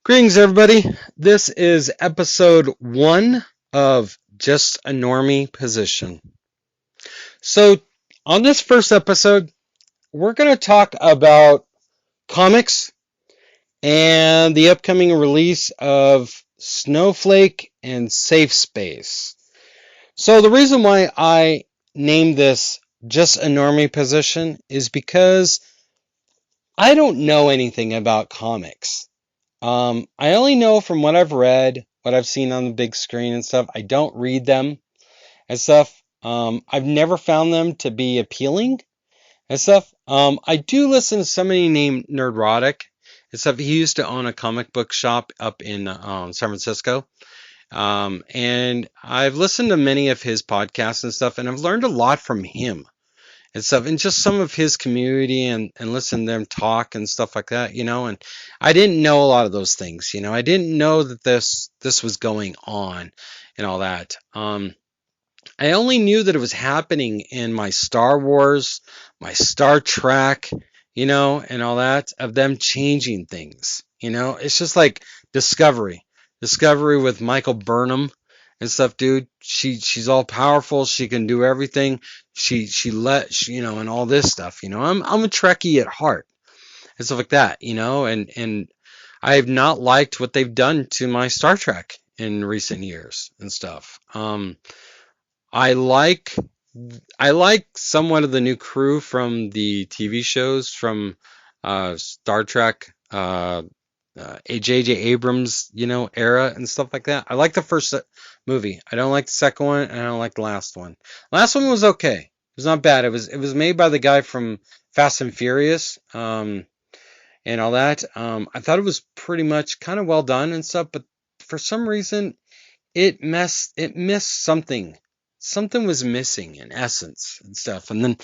Greetings, everybody. This is episode 1 of Just a Normie Position. So, on this first episode, we're going to talk about comics and the upcoming release of Snowflake and Safespace. So, the reason why I named this Just a Normie Position is because I don't know anything about comics. I only know from what I've read, what I've seen on the big screen and stuff. I don't read them and stuff. I've never found them to be appealing and stuff. I do listen to somebody named Nerdrotic and stuff. He used to own a comic book shop up in San Francisco. And I've listened to many of his podcasts and stuff, and I've learned a lot from him and stuff, and just some of his community and listen to them talk and stuff like that, and I didn't know a lot of those things, I didn't know that this was going on and all that. I only knew that it was happening in my Star Wars, my Star Trek, and all that, of them changing things. It's just like Discovery with Michael Burnham and stuff, dude. She's all powerful. She can do everything. And all this stuff. I'm a Trekkie at heart and stuff like that. And I have not liked what they've done to my Star Trek in recent years and stuff. I like I like somewhat of the new crew from the TV shows from Star Trek, J.J. Abrams, era and stuff like that. I like the first movie. I don't like the second one, and I don't like the last one. Last one was okay. It was not bad. It was made by the guy from Fast and Furious, and all that. I thought it was pretty much kind of well done and stuff, but for some reason it missed something. Something was missing in essence and stuff. And then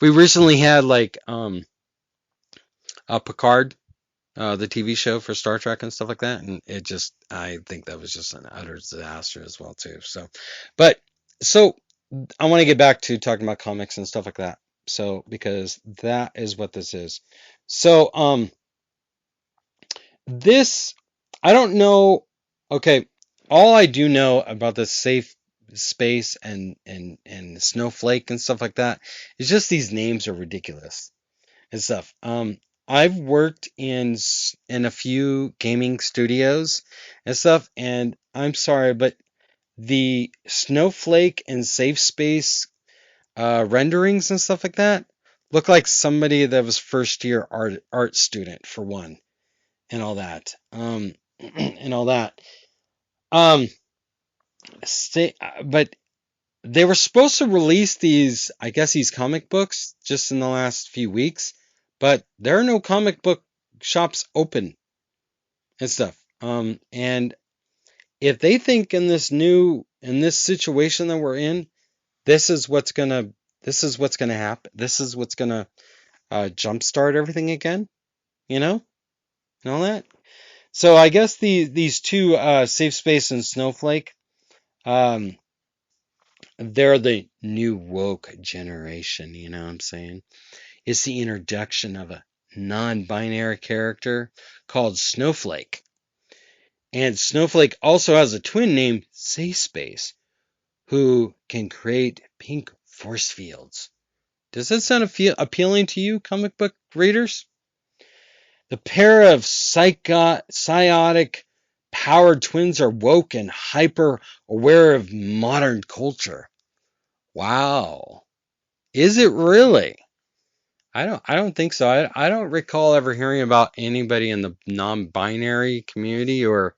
we recently had like Picard, the TV show for Star Trek and stuff like that, and I think that was just an utter disaster as well too. So I want to get back to talking about comics and stuff like that. So because that is what this is. So this I don't know. Okay, all I do know about the safe space and Snowflake and stuff like that is just these names are ridiculous and stuff. I've worked in a few gaming studios and stuff, and I'm sorry, but the Snowflake and Safe Space renderings and stuff like that look like somebody that was first year art student for one, and all that. And all that. Um, but they were supposed to release these, I guess, these comic books just in the last few weeks, but there are no comic book shops open and stuff. And if they think in this situation that we're in, this is what's gonna, happen. This is what's gonna jumpstart everything again, you know, and all that. So I guess these two, Safe Space and Snowflake, um, they're the new woke generation. You know what I'm saying? It's the introduction of a non-binary character called Snowflake. And Snowflake also has a twin named Safespace, who can create pink force fields. Does that sound appealing to you, comic book readers? The pair of psychotic powered twins are woke and hyper aware of modern culture. Wow. Is it really? I don't think so. I don't recall ever hearing about anybody in the non-binary community or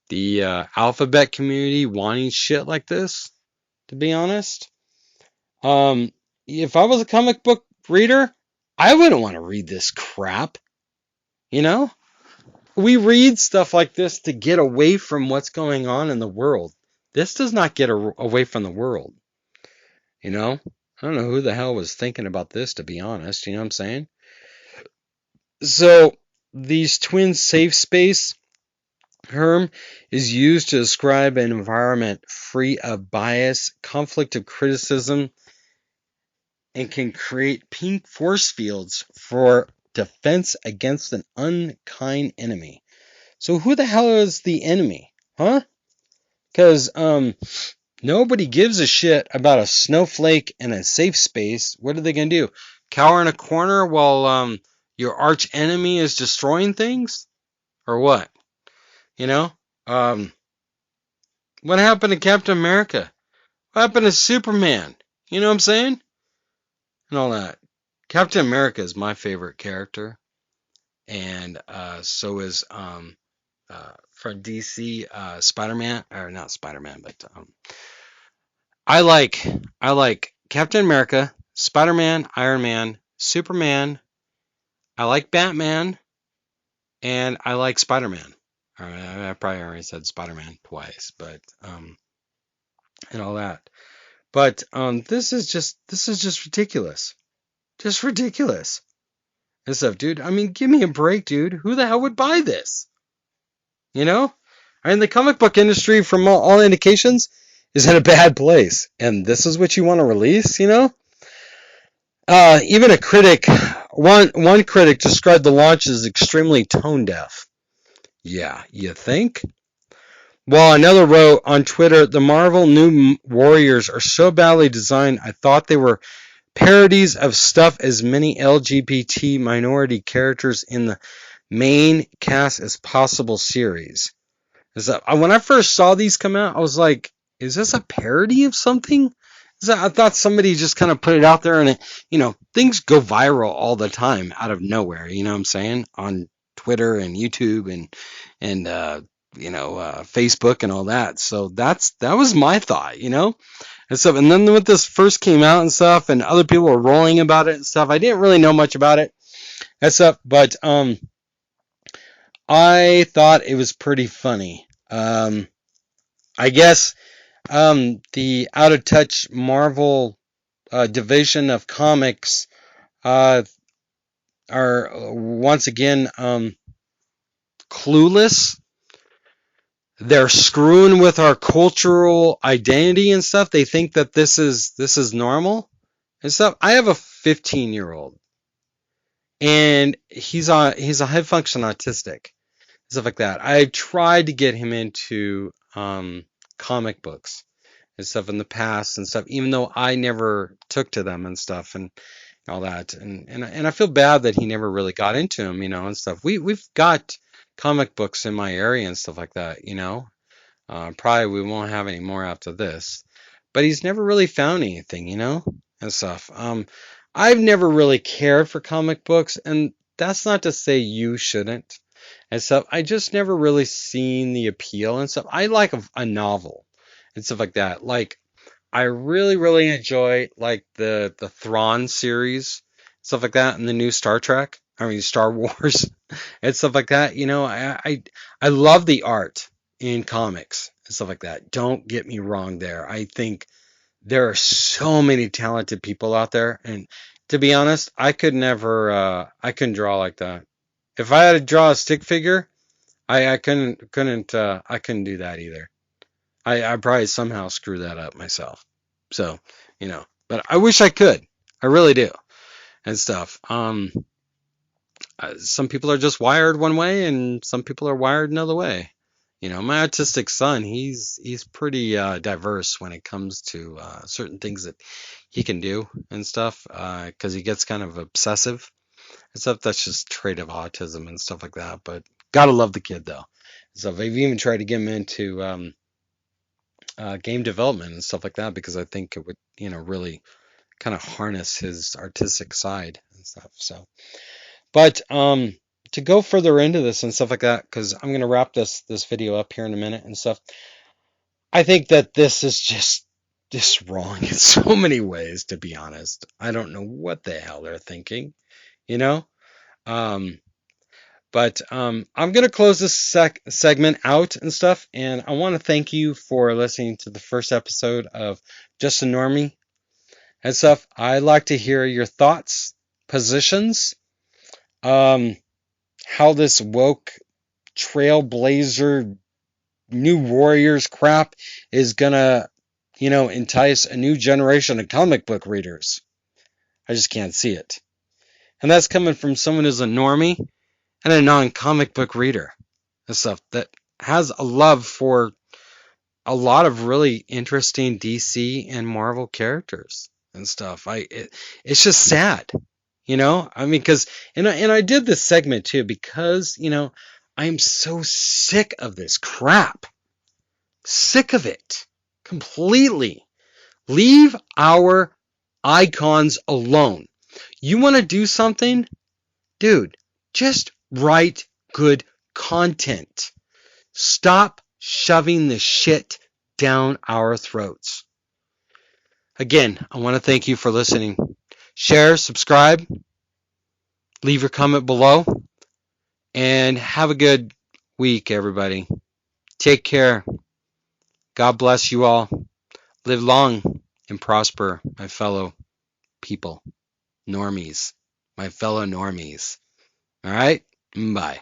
the alphabet community wanting shit like this, to be honest. If I was a comic book reader, I wouldn't want to read this crap, you know? We read stuff like this to get away from what's going on in the world. This does not get away from the world, you know? I don't know who the hell was thinking about this, to be honest, you know what I'm saying? So, these twin safe space term is used to describe an environment free of bias, conflict of criticism, and can create pink force fields for defense against an unkind enemy. So who the hell is the enemy? Huh? Because nobody gives a shit about a snowflake and a safe space. What are they going to do? Cower in a corner while your arch enemy is destroying things? Or what? You know? What happened to Captain America? What happened to Superman? You know what I'm saying? And all that. Captain America is my favorite character. And so is from DC Spider-Man. Or not Spider-Man, but I like Captain America, Spider-Man, Iron Man, Superman. I like Batman, and I like Spider-Man. I probably already said Spider-Man twice, but and all that. But this is just ridiculous, just ridiculous and stuff, dude. I mean, give me a break, dude. Who the hell would buy this? You know, I mean, the comic book industry, from all indications, is in a bad place, and this is what you want to release, you know? Even a critic, one critic described the launch as extremely tone deaf. Yeah, you think? While another wrote on Twitter, the Marvel New Warriors are so badly designed, I thought they were parodies of stuff as many LGBT minority characters in the main cast as possible series. When I first saw these come out, I was like, is this a parody of something? I thought somebody just kind of put it out there, and things go viral all the time out of nowhere. You know what I'm saying? On Twitter and YouTube and Facebook and all that. So that was my thought, and stuff. And then when this first came out and stuff, and other people were rolling about it and stuff, I didn't really know much about it and stuff, but I thought it was pretty funny. I guess the out of touch Marvel division of comics are once again clueless. They're screwing with our cultural identity and stuff. They think that this is normal and stuff. I have a 15-year-old, and he's a high function autistic, stuff like that. I tried to get him into comic books and stuff in the past and stuff, even though I never took to them and stuff and all that. And I feel bad that he never really got into them, and stuff. We've got comic books in my area and stuff like that, Probably we won't have any more after this. But he's never really found anything, and stuff. I've never really cared for comic books, and that's not to say you shouldn't and stuff. I just never really seen the appeal and stuff. I like a novel and stuff like that. Like, I really, really enjoy like the Thrawn series, stuff like that, and the new Star Wars and stuff like that. I love the art in comics and stuff like that. Don't get me wrong there. I think there are so many talented people out there, and to be honest, I couldn't draw like that. If I had to draw a stick figure, I couldn't do that either. I probably somehow screw that up myself. So, but I wish I could. I really do. And stuff. Some people are just wired one way, and some people are wired another way. My autistic son, he's pretty diverse when it comes to certain things that he can do and stuff, because he gets kind of obsessive and stuff. That's just a trait of autism and stuff like that. But gotta love the kid though. So I've even tried to get him into game development and stuff like that, because I think it would, really kind of harness his artistic side and stuff. So, but to go further into this and stuff like that, because I'm gonna wrap this video up here in a minute and stuff. I think that this is just wrong in so many ways. To be honest, I don't know what the hell they're thinking, But I'm going to close this segment out and stuff, and I want to thank you for listening to the first episode of Just a Normie and stuff. I'd like to hear your thoughts, positions, how this woke trailblazer new warriors crap is going to, entice a new generation of comic book readers. I just can't see it. And that's coming from someone who's a normie and a non-comic book reader and stuff that has a love for a lot of really interesting DC and Marvel characters and stuff. It's just sad, I mean, and I did this segment too because I'm so sick of this crap, sick of it completely. Leave our icons alone. You want to do something, dude? Just write good content. Stop shoving the shit down our throats. Again, I want to thank you for listening. Share, subscribe, leave your comment below, and have a good week, everybody. Take care. God bless you all. Live long and prosper, my fellow people. Normies. My fellow normies. All right? Bye.